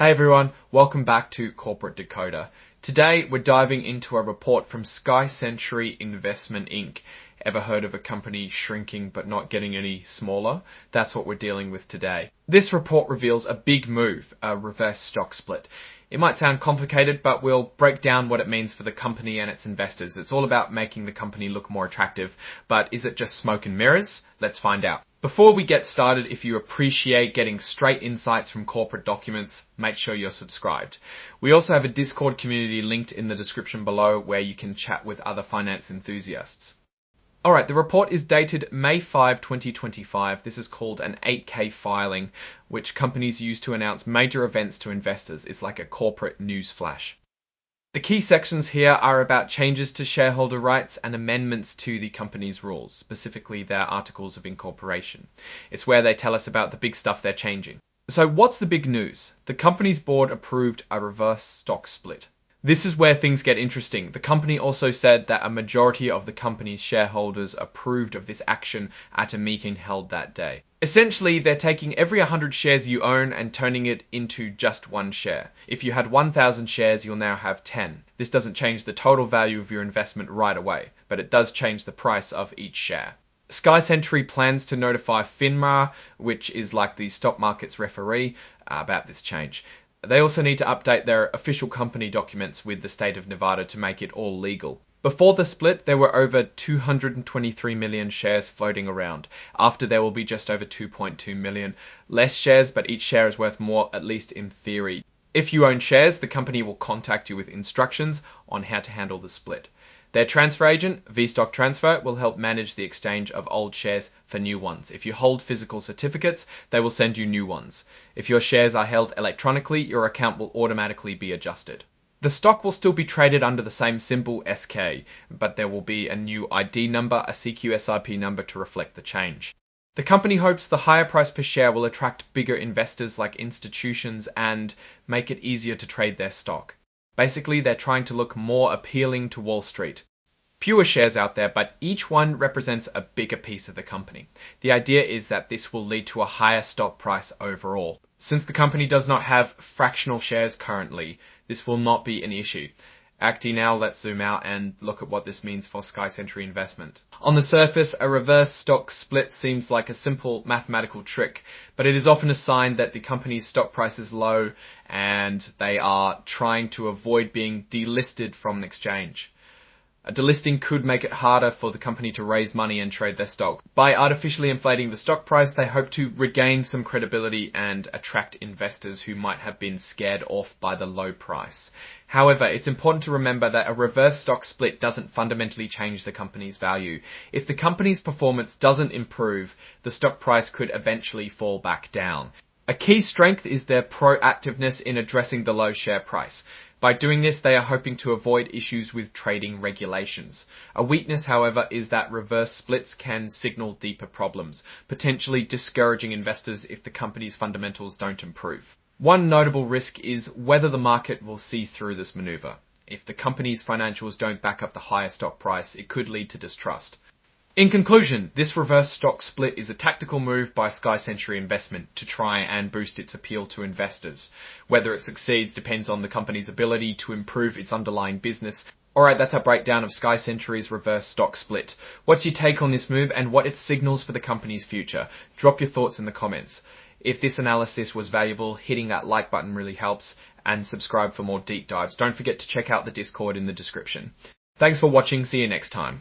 Hey everyone, welcome back to Corporate Decoder. Today we're diving into a report from Sky Century Investment Inc. Ever heard of a company shrinking but not getting any smaller? That's what we're dealing with today. This report reveals a big move, a reverse stock split. It might sound complicated, but we'll break down what it means for the company and its investors. It's all about making the company look more attractive, but is it just smoke and mirrors? Let's find out. Before we get started, if you appreciate getting straight insights from corporate documents, make sure you're subscribed. We also have a Discord community linked in the description below where you can chat with other finance enthusiasts. Alright, the report is dated May 5, 2025. This is called an 8K filing, which companies use to announce major events to investors. It's like a corporate news flash. The key sections here are about changes to shareholder rights and amendments to the company's rules, specifically their articles of incorporation. It's where they tell us about the big stuff they're changing. So what's the big news? The company's board approved a reverse stock split. This is where things get interesting. The company also said that a majority of the company's shareholders approved of this action at a meeting held that day. Essentially, they're taking every 100 shares you own and turning it into just one share. If you had 1,000 shares, you'll now have 10. This doesn't change the total value of your investment right away, but it does change the price of each share. Sky Century plans to notify FINMA, which is like the stock market's referee, about this change. They also need to update their official company documents with the state of Nevada to make it all legal. Before the split, there were over 223 million shares floating around. After, there will be just over 2.2 million. Less shares, but each share is worth more, at least in theory. If you own shares, the company will contact you with instructions on how to handle the split. Their transfer agent, vStock Transfer, will help manage the exchange of old shares for new ones. If you hold physical certificates, they will send you new ones. If your shares are held electronically, your account will automatically be adjusted. The stock will still be traded under the same symbol SK, but there will be a new ID number, a CQSIP number to reflect the change. The company hopes the higher price per share will attract bigger investors like institutions and make it easier to trade their stock. Basically, they're trying to look more appealing to Wall Street. Fewer shares out there, but each one represents a bigger piece of the company. The idea is that this will lead to a higher stock price overall. Since the company does not have fractional shares currently, this will not be an issue. Now let's zoom out and look at what this means for Sky Century Investment. On the surface, a reverse stock split seems like a simple mathematical trick, but it is often a sign that the company's stock price is low and they are trying to avoid being delisted from an exchange. A delisting could make it harder for the company to raise money and trade their stock. By artificially inflating the stock price, they hope to regain some credibility and attract investors who might have been scared off by the low price. However, it's important to remember that a reverse stock split doesn't fundamentally change the company's value. If the company's performance doesn't improve, the stock price could eventually fall back down. A key strength is their proactiveness in addressing the low share price. By doing this, they are hoping to avoid issues with trading regulations. A weakness, however, is that reverse splits can signal deeper problems, potentially discouraging investors if the company's fundamentals don't improve. One notable risk is whether the market will see through this maneuver. If the company's financials don't back up the higher stock price, it could lead to distrust. In conclusion, this reverse stock split is a tactical move by Sky Century Investment to try and boost its appeal to investors. Whether it succeeds depends on the company's ability to improve its underlying business. Alright, that's our breakdown of Sky Century's reverse stock split. What's your take on this move and what it signals for the company's future? Drop your thoughts in the comments. If this analysis was valuable, hitting that like button really helps, and subscribe for more deep dives. Don't forget to check out the Discord in the description. Thanks for watching, see you next time.